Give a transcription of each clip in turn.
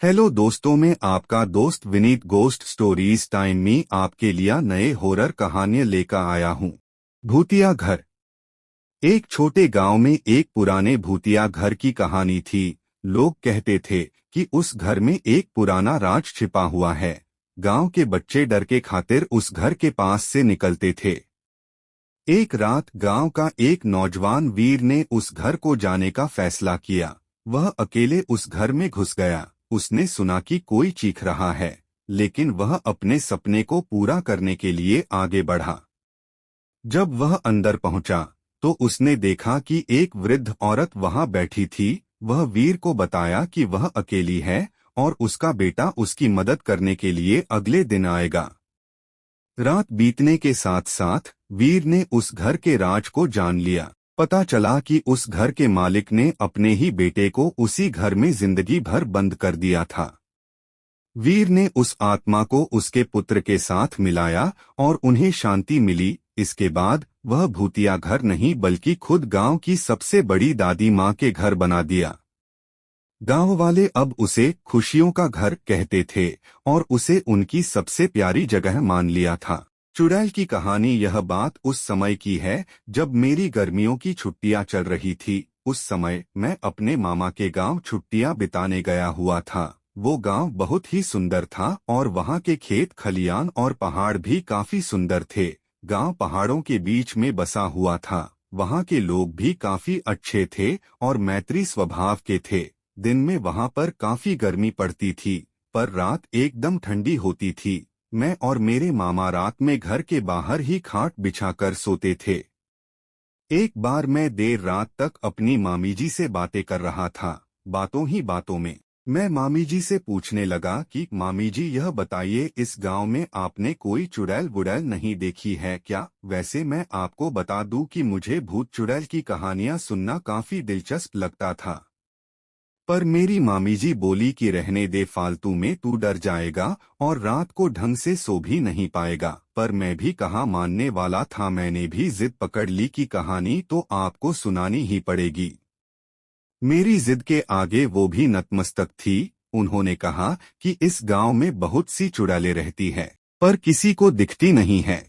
Hello दोस्तों, मैं आपका दोस्त विनीत गोस्ट स्टोरीज टाइम में आपके लिए नए हॉरर कहानियां लेकर आया हूं। भूतिया घर। एक छोटे गांव में एक पुराने भूतिया घर की कहानी थी। लोग कहते थे कि उस घर में एक पुराना राज छिपा हुआ है। गांव के बच्चे डर के खातिर उस घर के पास से निकलते थे। एक रात गांव का एक नौजवान वीर ने उस घर को जाने का फैसला किया। वह अकेले उस घर में घुस गया। उसने सुना कि कोई चीख रहा है, लेकिन वह अपने सपने को पूरा करने के लिए आगे बढ़ा। जब वह अंदर पहुंचा, तो उसने देखा कि एक वृद्ध औरत वहां बैठी थी। वह वीर को बताया कि वह अकेली है और उसका बेटा उसकी मदद करने के लिए अगले दिन आएगा। रात बीतने के साथ साथ वीर ने उस घर के राज को जान लिया। पता चला कि उस घर के मालिक ने अपने ही बेटे को उसी घर में जिंदगी भर बंद कर दिया था। वीर ने उस आत्मा को उसके पुत्र के साथ मिलाया और उन्हें शांति मिली। इसके बाद वह भूतिया घर नहीं बल्कि खुद गांव की सबसे बड़ी दादी माँ के घर बना दिया। गांव वाले अब उसे खुशियों का घर कहते थे और उसे उनकी सबसे प्यारी जगह मान लिया था। चुड़ैल की कहानी। यह बात उस समय की है जब मेरी गर्मियों की छुट्टियां चल रही थी। उस समय मैं अपने मामा के गांव छुट्टियां बिताने गया हुआ था। वो गांव बहुत ही सुंदर था और वहां के खेत खलियान और पहाड़ भी काफी सुंदर थे। गांव पहाड़ों के बीच में बसा हुआ था। वहां के लोग भी काफी अच्छे थे और मैत्री स्वभाव के थे। दिन में वहां पर काफी गर्मी पड़ती थी, पर रात एकदम ठंडी होती थी। मैं और मेरे मामा रात में घर के बाहर ही खाट बिछाकर सोते थे। एक बार मैं देर रात तक अपनी मामी जी से बातें कर रहा था। बातों ही बातों में मैं मामी जी से पूछने लगा कि मामी जी, यह बताइए, इस गांव में आपने कोई चुड़ैल वुड़ैल नहीं देखी है क्या? वैसे मैं आपको बता दूं कि मुझे भूत चुड़ैल की कहानियां सुनना काफी दिलचस्प लगता था। पर मेरी मामी जी बोली कि रहने दे, फालतू में तू डर जाएगा और रात को ढंग से सो भी नहीं पाएगा। पर मैं भी कहाँ मानने वाला था। मैंने भी जिद पकड़ ली कि कहानी तो आपको सुनानी ही पड़ेगी। मेरी जिद के आगे वो भी नतमस्तक थी। उन्होंने कहा कि इस गांव में बहुत सी चुड़ैलें रहती है, पर किसी को दिखती नहीं है।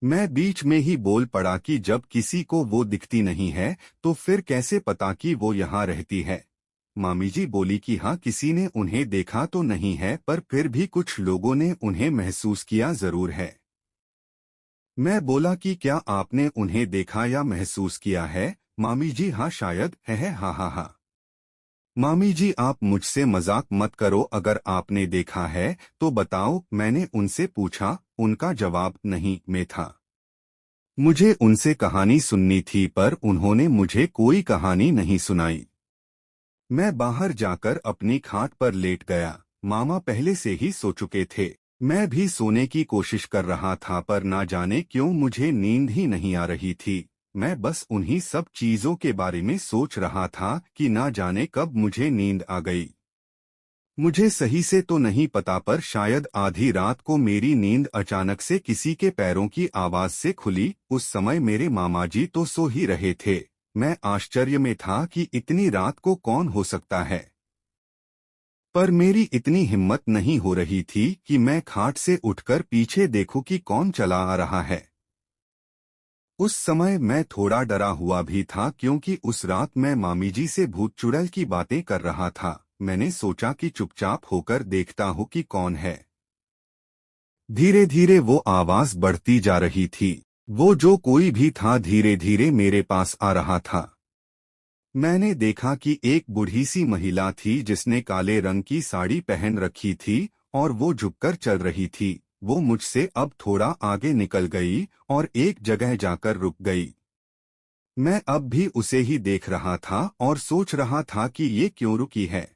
मैं बीच में ही बोल पड़ा कि जब किसी को वो दिखती नहीं है, तो फिर कैसे पता कि वो यहाँ रहती है? मामी जी बोली कि हाँ, किसी ने उन्हें देखा तो नहीं है, पर फिर भी कुछ लोगों ने उन्हें महसूस किया जरूर है। मैं बोला कि क्या आपने उन्हें देखा या महसूस किया है? मामी जी हाँ शायद है। हाँ हाँ हाँ। मामी जी आप मुझसे मजाक मत करो, अगर आपने देखा है तो बताओ, मैंने उनसे पूछा। उनका जवाब नहीं में था। मुझे उनसे कहानी सुननी थी, पर उन्होंने मुझे कोई कहानी नहीं सुनाई। मैं बाहर जाकर अपनी खाट पर लेट गया। मामा पहले से ही सो चुके थे। मैं भी सोने की कोशिश कर रहा था, पर ना जाने क्यों मुझे नींद ही नहीं आ रही थी। मैं बस उन्हीं सब चीजों के बारे में सोच रहा था कि ना जाने कब मुझे नींद आ गई। मुझे सही से तो नहीं पता, पर शायद आधी रात को मेरी नींद अचानक से किसी के पैरों की आवाज से खुली। उस समय मेरे मामा जी तो सो ही रहे थे। मैं आश्चर्य में था कि इतनी रात को कौन हो सकता है, पर मेरी इतनी हिम्मत नहीं हो रही थी कि मैं खाट से उठकर पीछे देखूं कि कौन चला आ रहा है। उस समय मैं थोड़ा डरा हुआ भी था, क्योंकि उस रात मैं मामी जी से भूत चुड़ैल की बातें कर रहा था। मैंने सोचा कि चुपचाप होकर देखता हूँ कि कौन है। धीरे धीरे वो आवाज बढ़ती जा रही थी। वो जो कोई भी था धीरे धीरे मेरे पास आ रहा था। मैंने देखा कि एक बूढ़ी सी महिला थी जिसने काले रंग की साड़ी पहन रखी थी और वो झुककर चल रही थी। वो मुझसे अब थोड़ा आगे निकल गई और एक जगह जाकर रुक गई। मैं अब भी उसे ही देख रहा था और सोच रहा था कि ये क्यों रुकी है,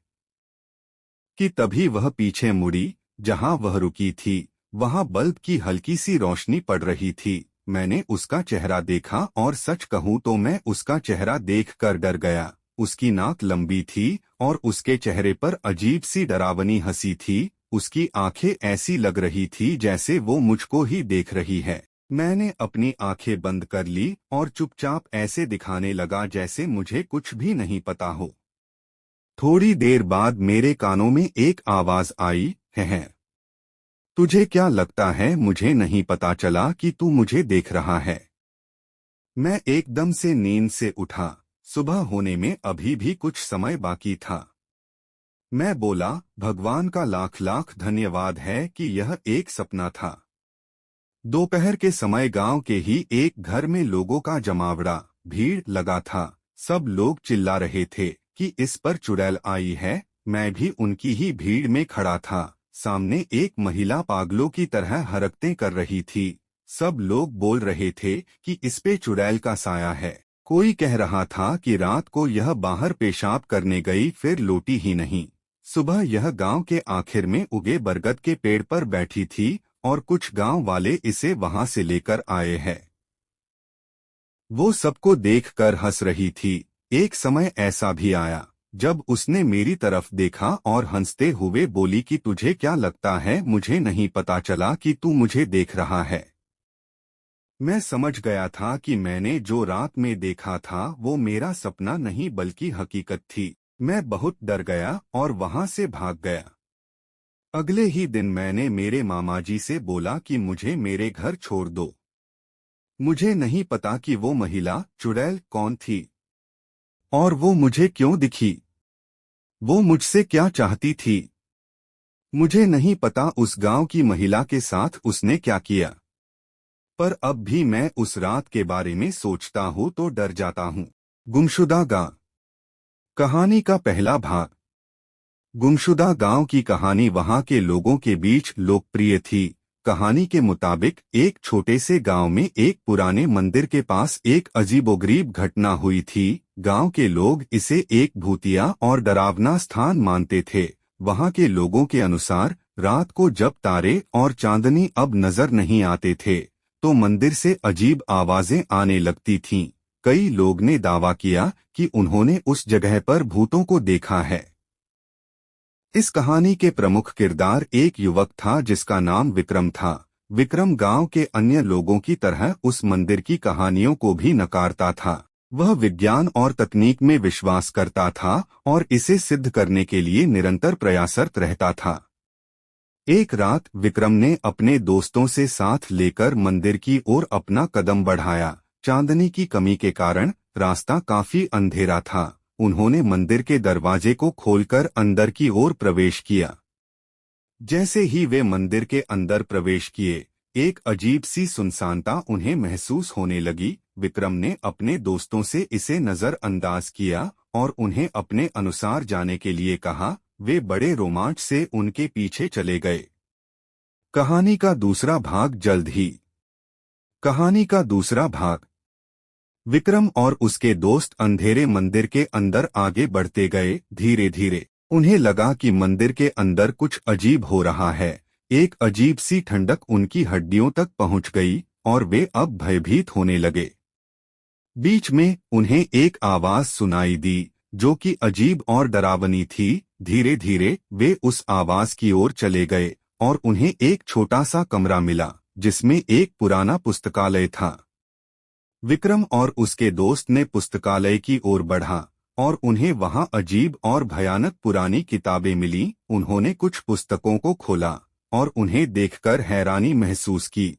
कि तभी वह पीछे मुड़ी। जहां वह रुकी थी वहां बल्ब की हल्की सी रोशनी पड़ रही थी। मैंने उसका चेहरा देखा और सच कहूं तो मैं उसका चेहरा देखकर डर गया। उसकी नाक लंबी थी और उसके चेहरे पर अजीब सी डरावनी हंसी थी। उसकी आंखें ऐसी लग रही थी जैसे वो मुझको ही देख रही है। मैंने अपनी आंखें बंद कर ली और चुपचाप ऐसे दिखाने लगा जैसे मुझे कुछ भी नहीं पता हो। थोड़ी देर बाद मेरे कानों में एक आवाज आई, है। तुझे क्या लगता है मुझे नहीं पता चला कि तू मुझे देख रहा है? मैं एकदम से नींद से उठा। सुबह होने में अभी भी कुछ समय बाकी था। मैं बोला, भगवान का लाख लाख धन्यवाद है कि यह एक सपना था। दोपहर के समय गांव के ही एक घर में लोगों का जमावड़ा, भीड़ लगा था। सब लोग चिल्ला रहे थे कि इस पर चुड़ैल आई है। मैं भी उनकी ही भीड़ में खड़ा था। सामने एक महिला पागलों की तरह हरकतें कर रही थी। सब लोग बोल रहे थे कि इस पे चुड़ैल का साया है। कोई कह रहा था कि रात को यह बाहर पेशाब करने गई फिर लौटी ही नहीं। सुबह यह गांव के आखिर में उगे बरगद के पेड़ पर बैठी थी और कुछ गांव वाले इसे वहां से लेकर आए हैं। वो सबको देखकर हंस रही थी। एक समय ऐसा भी आया जब उसने मेरी तरफ देखा और हंसते हुए बोली कि तुझे क्या लगता है मुझे नहीं पता चला कि तू मुझे देख रहा है? मैं समझ गया था कि मैंने जो रात में देखा था वो मेरा सपना नहीं बल्कि हकीकत थी। मैं बहुत डर गया और वहां से भाग गया। अगले ही दिन मैंने मेरे मामाजी से बोला कि मुझे मेरे घर छोड़ दो। मुझे नहीं पता कि वो महिला चुड़ैल कौन थी और वो मुझे क्यों दिखी। वो मुझसे क्या चाहती थी। मुझे नहीं पता उस गांव की महिला के साथ उसने क्या किया। पर अब भी मैं उस रात के बारे में सोचता हूँ तो डर जाता हूँ। गुमशुदा गांव। कहानी का पहला भाग। गुमशुदा गांव की कहानी वहां के लोगों के बीच लोकप्रिय थी। कहानी के मुताबिक एक छोटे से गांव में एक पुराने मंदिर के पास एक अजीबोगरीब घटना हुई थी। गांव के लोग इसे एक भूतिया और डरावना स्थान मानते थे। वहां के लोगों के अनुसार रात को जब तारे और चांदनी अब नजर नहीं आते थे तो मंदिर से अजीब आवाजें आने लगती थीं। कई लोग ने दावा किया कि उन्होंने उस जगह पर भूतों को देखा है। इस कहानी के प्रमुख किरदार एक युवक था जिसका नाम विक्रम था। विक्रम गांव के अन्य लोगों की तरह उस मंदिर की कहानियों को भी नकारता था। वह विज्ञान और तकनीक में विश्वास करता था और इसे सिद्ध करने के लिए निरंतर प्रयासरत रहता था। एक रात विक्रम ने अपने दोस्तों से साथ लेकर मंदिर की ओर अपना कदम बढ़ाया। चांदनी की कमी के कारण रास्ता काफी अंधेरा था। उन्होंने मंदिर के दरवाजे को खोलकर अंदर की ओर प्रवेश किया। जैसे ही वे मंदिर के अंदर प्रवेश किए, एक अजीब सी सुनसानता उन्हें महसूस होने लगी। विक्रम ने अपने दोस्तों से इसे नजरअंदाज किया और उन्हें अपने अनुसार जाने के लिए कहा। वे बड़े रोमांच से उनके पीछे चले गए। कहानी का दूसरा भाग जल्द ही। कहानी का दूसरा भाग। विक्रम और उसके दोस्त अंधेरे मंदिर के अंदर आगे बढ़ते गए। धीरे धीरे उन्हें लगा कि मंदिर के अंदर कुछ अजीब हो रहा है। एक अजीब सी ठंडक उनकी हड्डियों तक पहुंच गई और वे अब भयभीत होने लगे। बीच में उन्हें एक आवाज सुनाई दी जो कि अजीब और डरावनी थी। धीरे धीरे वे उस आवाज की ओर चले गए और उन्हें एक छोटा सा कमरा मिला जिसमें एक पुराना पुस्तकालय था। विक्रम और उसके दोस्त ने पुस्तकालय की ओर बढ़ा और उन्हें वहां अजीब और भयानक पुरानी किताबें मिली। उन्होंने कुछ पुस्तकों को खोला और उन्हें देखकर हैरानी महसूस की।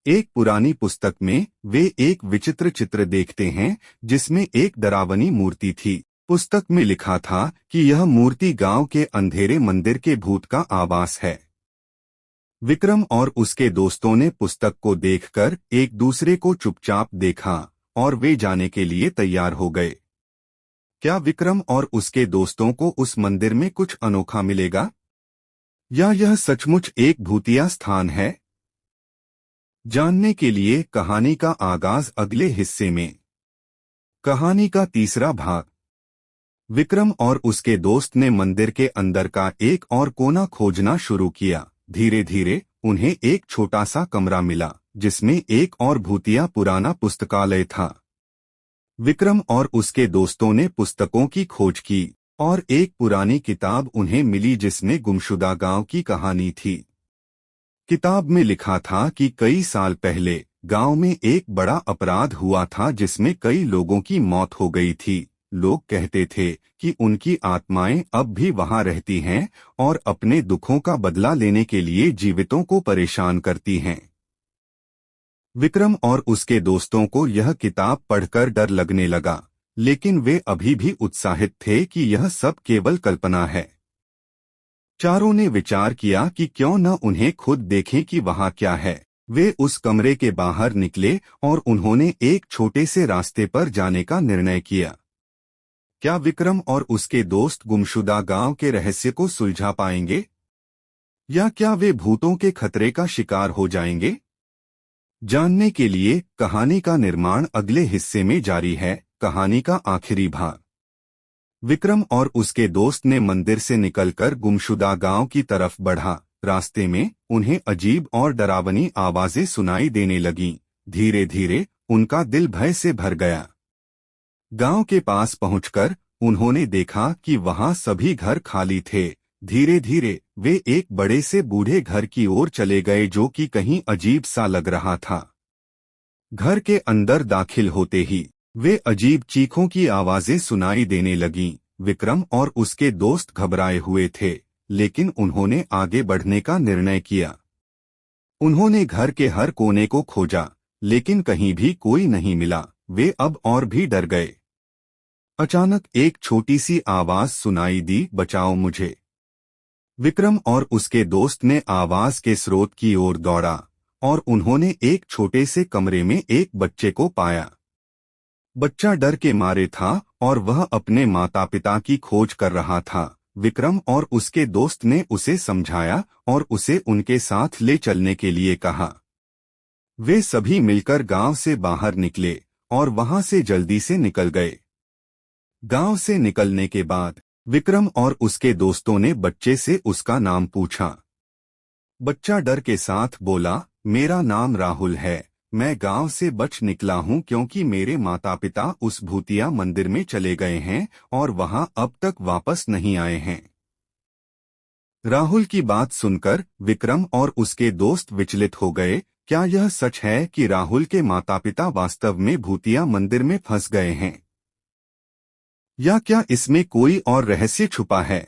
एक पुरानी पुस्तक में वे एक विचित्र चित्र देखते हैं जिसमें एक डरावनी मूर्ति थी। पुस्तक में लिखा था कि यह मूर्ति गांव के अंधेरे मंदिर के भूत का आवास है। विक्रम और उसके दोस्तों ने पुस्तक को देखकर एक दूसरे को चुपचाप देखा और वे जाने के लिए तैयार हो गए। क्या विक्रम और उसके दोस्तों को उस मंदिर में कुछ अनोखा मिलेगा या यह सचमुच एक भूतिया स्थान है? जानने के लिए कहानी का आगाज अगले हिस्से में। कहानी का तीसरा भाग। विक्रम और उसके दोस्त ने मंदिर के अंदर का एक और कोना खोजना शुरू किया। धीरे धीरे उन्हें एक छोटा सा कमरा मिला जिसमें एक और भूतिया पुराना पुस्तकालय था। विक्रम और उसके दोस्तों ने पुस्तकों की खोज की और एक पुरानी किताब उन्हें मिली जिसमें गुमशुदा गांव की कहानी थी। किताब में लिखा था कि कई साल पहले गांव में एक बड़ा अपराध हुआ था जिसमें कई लोगों की मौत हो गई थी। लोग कहते थे कि उनकी आत्माएं अब भी वहां रहती हैं और अपने दुखों का बदला लेने के लिए जीवितों को परेशान करती हैं। विक्रम और उसके दोस्तों को यह किताब पढ़कर डर लगने लगा, लेकिन वे अभी भी उत्साहित थे कि यह सब केवल कल्पना है। चारों ने विचार किया कि क्यों न उन्हें खुद देखें कि वहां क्या है। वे उस कमरे के बाहर निकले और उन्होंने एक छोटे से रास्ते पर जाने का निर्णय किया। क्या विक्रम और उसके दोस्त गुमशुदा गांव के रहस्य को सुलझा पाएंगे, या क्या वे भूतों के खतरे का शिकार हो जाएंगे? जानने के लिए कहानी का निर्माण अगले हिस्से में जारी है। कहानी का आखिरी भाग। विक्रम और उसके दोस्त ने मंदिर से निकलकर गुमशुदा गांव की तरफ बढ़ा। रास्ते में उन्हें अजीब और डरावनी आवाजें सुनाई देने लगीं। धीरे धीरे उनका दिल भय से भर गया। गांव के पास पहुंचकर उन्होंने देखा कि वहां सभी घर खाली थे। धीरे धीरे वे एक बड़े से बूढ़े घर की ओर चले गए जो कि कहीं अजीब सा लग रहा था। घर के अंदर दाखिल होते ही वे अजीब चीखों की आवाजें सुनाई देने लगीं। विक्रम और उसके दोस्त घबराए हुए थे, लेकिन उन्होंने आगे बढ़ने का निर्णय किया। उन्होंने घर के हर कोने को खोजा, लेकिन कहीं भी कोई नहीं मिला। वे अब और भी डर गए। अचानक एक छोटी सी आवाज सुनाई दी, बचाओ मुझे। विक्रम और उसके दोस्त ने आवाज के स्रोत की ओर दौड़ा और उन्होंने एक छोटे से कमरे में एक बच्चे को पाया। बच्चा डर के मारे था और वह अपने माता पिता की खोज कर रहा था। विक्रम और उसके दोस्त ने उसे समझाया और उसे उनके साथ ले चलने के लिए कहा। वे सभी मिलकर गांव से बाहर निकले और वहां से जल्दी से निकल गए। गांव से निकलने के बाद विक्रम और उसके दोस्तों ने बच्चे से उसका नाम पूछा। बच्चा डर के साथ बोला, मेरा नाम राहुल है। मैं गांव से बच निकला हूं क्योंकि मेरे माता पिता उस भूतिया मंदिर में चले गए हैं और वहां अब तक वापस नहीं आए हैं। राहुल की बात सुनकर विक्रम और उसके दोस्त विचलित हो गए। क्या यह सच है कि राहुल के माता पिता वास्तव में भूतिया मंदिर में फंस गए हैं, या क्या इसमें कोई और रहस्य छुपा है?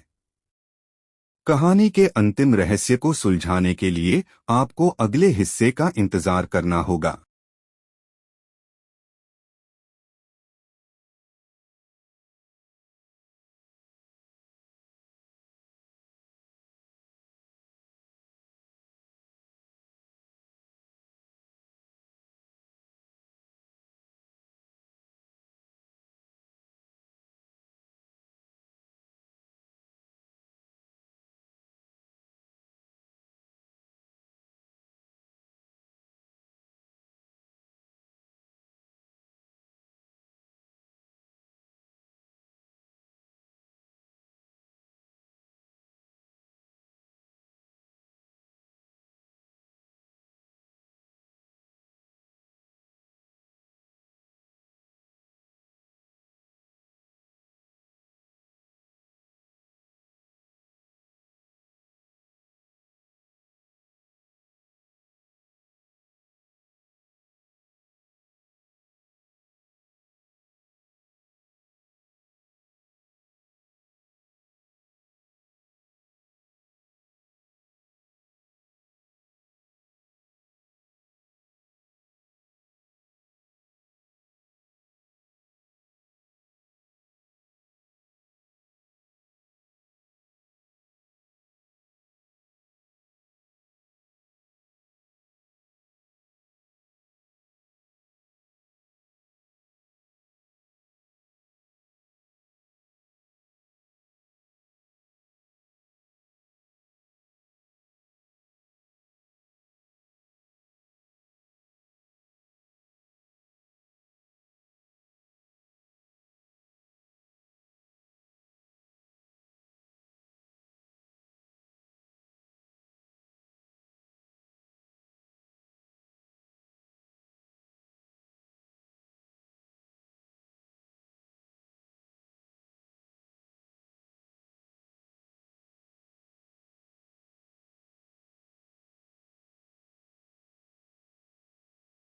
कहानी के अंतिम रहस्य को सुलझाने के लिए आपको अगले हिस्से का इंतजार करना होगा।